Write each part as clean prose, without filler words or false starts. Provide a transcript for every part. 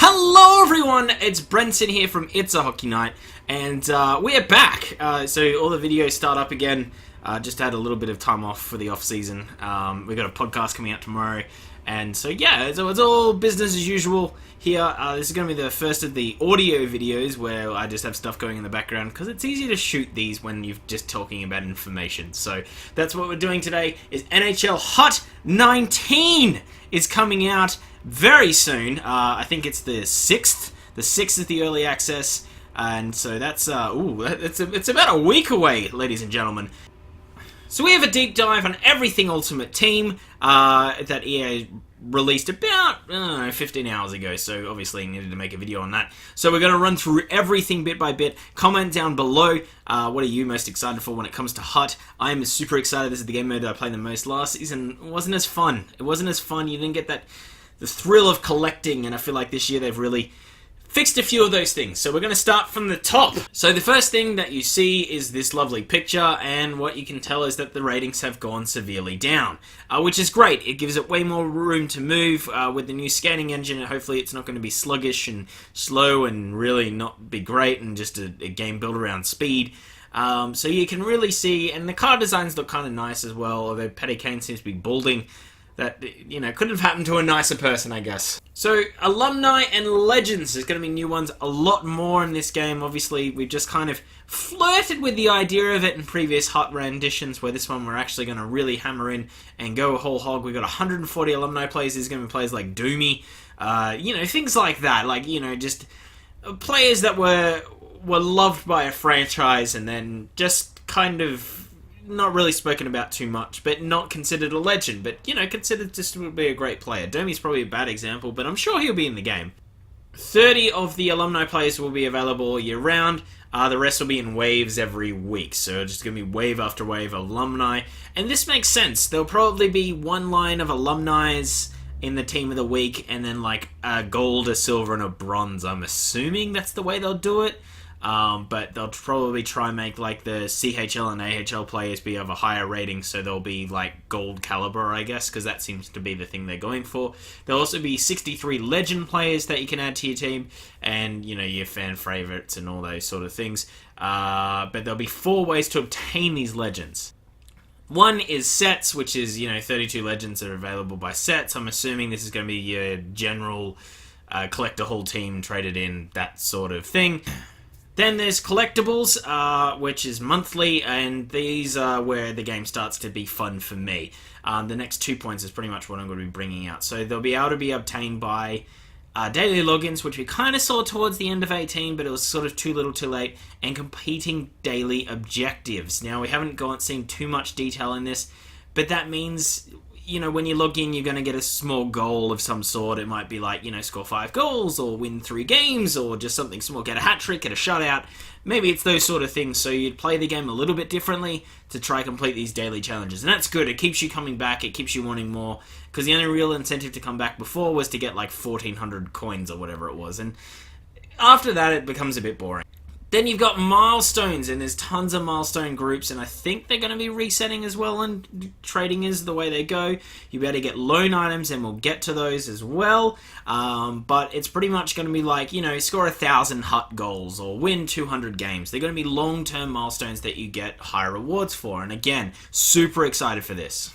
Hello everyone, it's Brenton here from It's a Hockey Night, and we're back. So all the videos start up again. Just had a little bit of time off for the off season. We got a podcast coming out tomorrow, and so yeah, so it's all business as usual here. This is going to be the first of the audio videos where I just have stuff going in the background because it's easy to shoot these when you're just talking about information. So that's what we're doing today. Is NHL Hot 19 is coming out very soon. I think it's the 6th. The 6th is the early access, and so that's it's about a week away, ladies and gentlemen. So we have a deep dive on everything Ultimate Team that EA released about 15 hours ago, so obviously needed to make a video on that. So we're going to run through everything bit by bit. Comment down below, what are you most excited for when it comes to HUT? I am super excited. This is the game mode that I played the most last season. It wasn't as fun. You didn't get the thrill of collecting, and I feel like this year they've really fixed a few of those things. So we're going to start from the top. So the first thing that you see is this lovely picture, and what you can tell is that the ratings have gone severely down, which is great. It gives it way more room to move with the new scanning engine, and hopefully it's not going to be sluggish and slow and really not be great and just a game built around speed. So you can really see, and the car designs look kind of nice as well, although Petty Kane seems to be balding. That, you know, couldn't have happened to a nicer person, I guess. So, alumni and legends, there's going to be new ones, a lot more in this game. Obviously, we've just kind of flirted with the idea of it in previous HUT renditions, where this one we're actually going to really hammer in and go a whole hog. We've got 140 alumni players. There's going to be players like Doomy, you know, things like that. Like, you know, just players that were loved by a franchise and then just kind of not really spoken about too much, but not considered a legend, but, you know, considered just to be a great player. Domi's probably a bad example, but I'm sure he'll be in the game. 30 of the alumni players will be available all year round. The rest will be in waves every week, so it's just going to be wave after wave alumni. And this makes sense. There'll probably be one line of alumni's in the team of the week, and then like a gold, a silver, and a bronze. I'm assuming that's the way they'll do it. But they'll probably try and make like the CHL and AHL players be of a higher rating, so they'll be like gold caliber, I guess, because that seems to be the thing they're going for. There'll also be 63 legend players that you can add to your team, and, you know, your fan favorites and all those sort of things. But there'll be 4 ways to obtain these legends. One is sets, which is, you know, 32 legends that are available by sets. I'm assuming this is going to be your general collect a whole team, traded in, that sort of thing. Then there's collectibles, which is monthly, and these are where the game starts to be fun for me. The next 2 points is pretty much what I'm going to be bringing out. So they'll be able to be obtained by daily logins, which we kind of saw towards the end of 18, but it was sort of too little too late, and competing daily objectives. Now, we haven't seen too much detail in this, but that means, you know, when you log in, you're going to get a small goal of some sort. It might be like, you know, score 5 goals, or win 3 games, or just something small, get a hat trick, get a shutout. Maybe it's those sort of things, so you'd play the game a little bit differently to try complete these daily challenges. And that's good. It keeps you coming back, it keeps you wanting more, because the only real incentive to come back before was to get like 1,400 coins or whatever it was, and after that it becomes a bit boring. Then you've got milestones, and there's tons of milestone groups, and I think they're going to be resetting as well, and trading is the way they go. You'll be able to get loan items, and we'll get to those as well. But it's pretty much going to be like, you know, score 1,000 HUT goals, or win 200 games. They're going to be long-term milestones that you get higher rewards for, and again, super excited for this.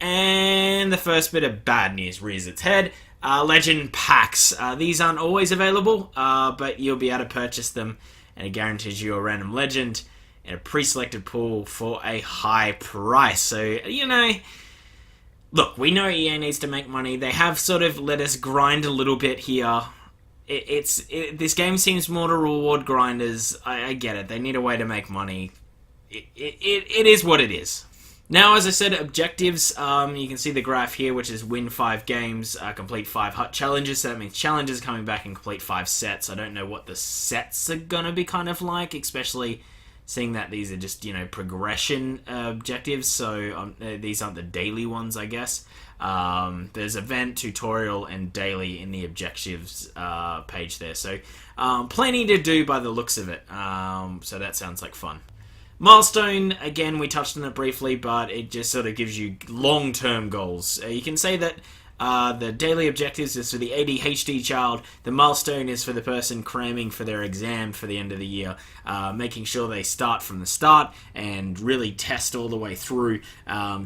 And the first bit of bad news rears its head. Legend packs. These aren't always available, but you'll be able to purchase them, and it guarantees you a random legend in a pre-selected pool for a high price. So, you know, look, we know EA needs to make money. They have sort of let us grind a little bit here. This game seems more to reward grinders. I get it. They need a way to make money. It is what it is. Now, as I said, objectives, you can see the graph here, which is win 5 games, complete 5 HUT challenges, so that means challenges coming back and complete 5 sets. I don't know what the sets are going to be kind of like, especially seeing that these are just, you know, progression objectives, so these aren't the daily ones, I guess. There's event, tutorial, and daily in the objectives page there, so plenty to do by the looks of it, so that sounds like fun. Milestone, again, we touched on it briefly, but it just sort of gives you long-term goals. You can say that The daily objectives is for the ADHD child. The milestone is for the person cramming for their exam for the end of the year, making sure they start from the start and really test all the way through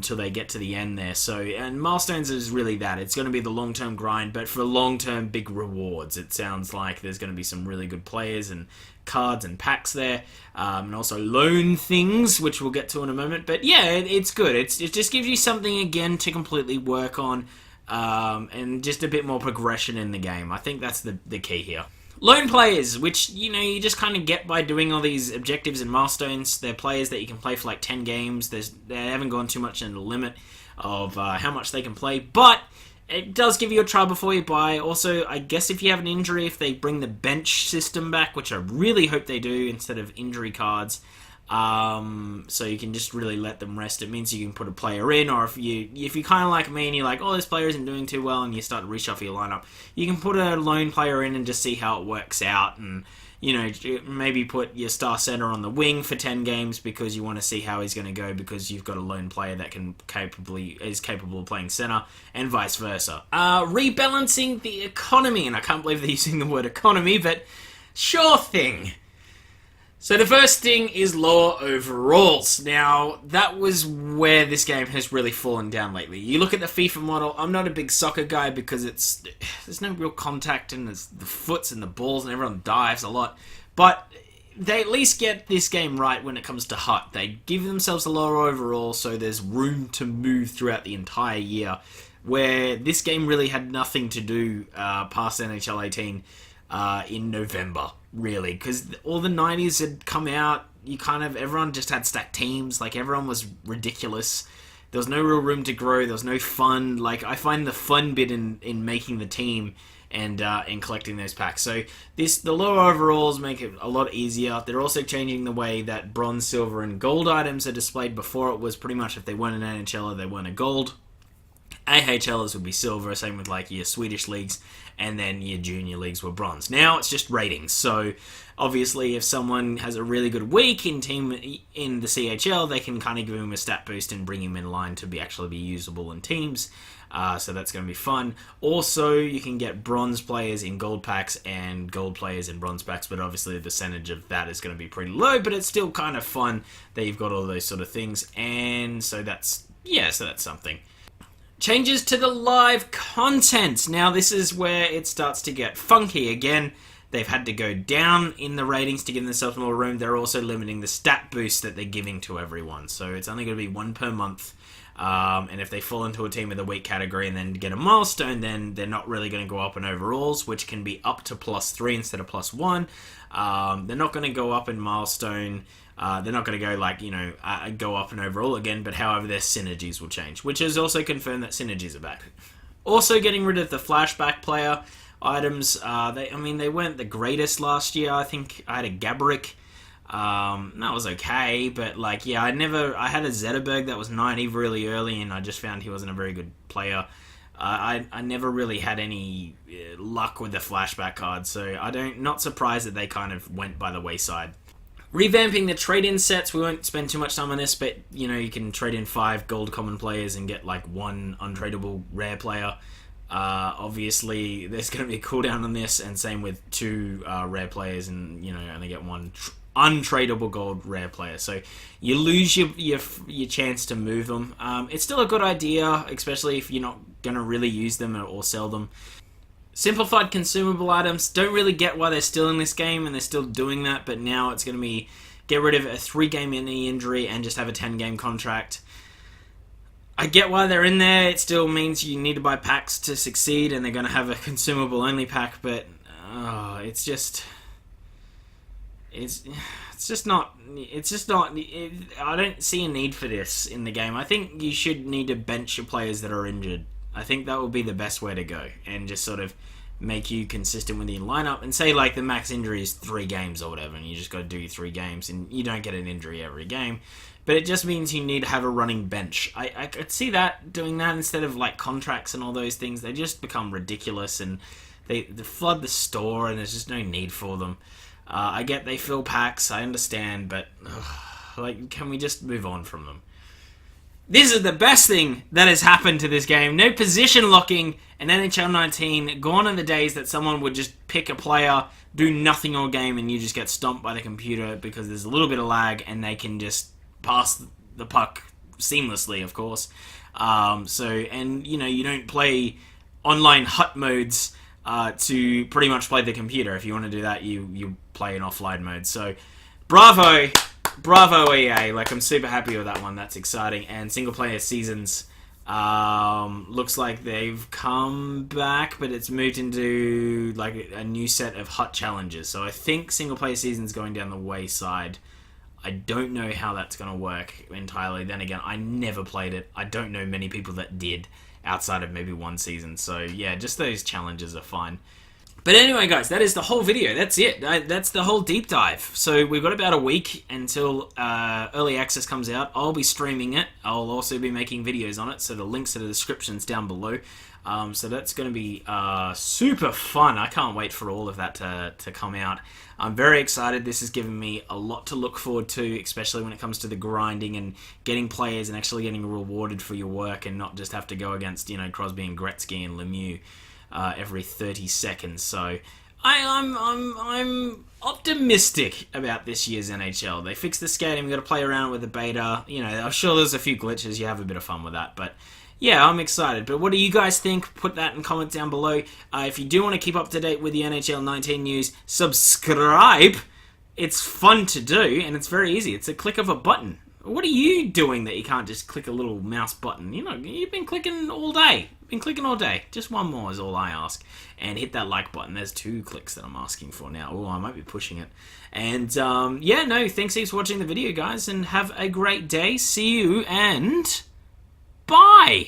till they get to the end there. So, and milestones is really that. It's going to be the long-term grind, but for long-term big rewards. It sounds like there's going to be some really good players and cards and packs there, and also loan things, which we'll get to in a moment. But yeah, it's good. It just gives you something again to completely work on. And just a bit more progression in the game. I think that's the key here. Lone players, which, you just kind of get by doing all these objectives and milestones. They're players that you can play for like 10 games. They haven't gone too much in the limit of how much they can play, but it does give you a trial before you buy. Also, I guess if you have an injury, if they bring the bench system back, which I really hope they do, instead of injury cards, so you can just really let them rest. It means you can put a player in, or if you kind of like me and you're like, oh, this player isn't doing too well, and you start to reshuffle your lineup, you can put a lone player in and just see how it works out, and maybe put your star center on the wing for 10 games because you want to see how he's going to go, because you've got a lone player that is capable of playing center, and vice versa. Rebalancing the economy, and I can't believe they're using the word economy, but sure thing. So the first thing is lower overalls. Now, that was where this game has really fallen down lately. You look at the FIFA model, I'm not a big soccer guy because there's no real contact, and there's the foots and the balls and everyone dives a lot. But they at least get this game right when it comes to HUT. They give themselves a lower overall so there's room to move throughout the entire year, where this game really had nothing to do past NHL 18 in November, really, because all the 90s had come out. Everyone just had stacked teams. Like, everyone was ridiculous. There was no real room to grow. There was no fun. Like, I find the fun bit in making the team and in collecting those packs. So the lower overalls make it a lot easier. They're also changing the way that bronze, silver, and gold items are displayed. Before, it was pretty much if they weren't an NHLer, they weren't a gold. AHLers would be silver, same with like your Swedish leagues, and then your junior leagues were bronze. Now it's just ratings. So obviously, if someone has a really good week in the CHL, they can kind of give him a stat boost and bring him in line to actually be usable in teams. So that's going to be fun. Also, you can get bronze players in gold packs and gold players in bronze packs, but obviously the percentage of that is going to be pretty low, but it's still kind of fun that you've got all those sort of things. And so that's something. Changes to the live content. Now, this is where it starts to get funky again. They've had to go down in the ratings to give themselves more room. They're also limiting the stat boost that they're giving to everyone. So it's only going to be one per month. And if they fall into a team of the week category and then get a milestone, then they're not really going to go up in overalls, which can be up to +3 instead of +1. They're not going to go up in milestone. They're not going to go go up and overall again, but however their synergies will change, which is also confirmed that synergies are back. Also getting rid of the flashback player items. They weren't the greatest last year. I think I had a Gabrick. That was okay, but I had a Zetterberg that was 90 really early, and I just found he wasn't a very good player. I never really had any luck with the flashback card, so not surprised that they kind of went by the wayside. Revamping the trade-in sets. We won't spend too much time on this, but you can trade in 5 gold common players and get 1 untradeable rare player. Obviously, there's going to be a cooldown on this, and same with 2 rare players, and only get 1 untradeable gold rare player. So you lose your chance to move them. It's still a good idea, especially if you're not going to really use them or sell them. Simplified consumable items. Don't really get why they're still in this game, and they're still doing that, but now it's going to be get rid of a 3-game knee injury and just have a 10-game contract. I get why they're in there. It still means you need to buy packs to succeed, and they're going to have a consumable only pack, but I don't see a need for this in the game. I think you should need to bench your players that are injured. I think that would be the best way to go, and just sort of make you consistent with your lineup, and say the max injury is 3 games or whatever, and you just got to do your 3 games, and you don't get an injury every game. But it just means you need to have a running bench. I could see that, doing that instead of contracts and all those things. They just become ridiculous, and they flood the store, and there's just no need for them. I get they fill packs, I understand, but can we just move on from them? This is the best thing that has happened to this game. No position locking in NHL 19. Gone are the days that someone would just pick a player, do nothing all game, and you just get stomped by the computer because there's a little bit of lag and they can just pass the puck seamlessly, of course. And you don't play online hut modes to pretty much play the computer. If you want to do that, you play in offline mode. So, bravo EA. Like, I'm super happy with that one. That's exciting. And single player seasons looks like they've come back, but it's moved into like a new set of hut challenges. So I think single player seasons going down the wayside. I don't know how that's going to work entirely. Then again, I never played it. I don't know many people that did outside of maybe one season. So yeah, just those challenges are fine. But anyway, guys, that is the whole video. That's it. That's the whole deep dive. So we've got about a week until early access comes out. I'll be streaming it. I'll also be making videos on it. So the links are in the descriptions down below. So that's going to be super fun. I can't wait for all of that to come out. I'm very excited. This has given me a lot to look forward to, especially when it comes to the grinding and getting players and actually getting rewarded for your work and not just have to go against, Crosby and Gretzky and Lemieux every 30 seconds. So I'm optimistic about this year's NHL. They fixed the skating. We've got to play around with the beta. I'm sure there's a few glitches. You have a bit of fun with that, but yeah, I'm excited. But what do you guys think? Put that in comments down below. If you do want to keep up to date with the NHL 19 news, subscribe. It's fun to do, and it's very easy. It's a click of a button. What are you doing that you can't just click a little mouse button? You've been clicking all day. Just one more is all I ask. And hit that like button. There's 2 clicks that I'm asking for now. Oh, I might be pushing it. And, thanks heaps for watching the video, guys, and have a great day. See you, and bye!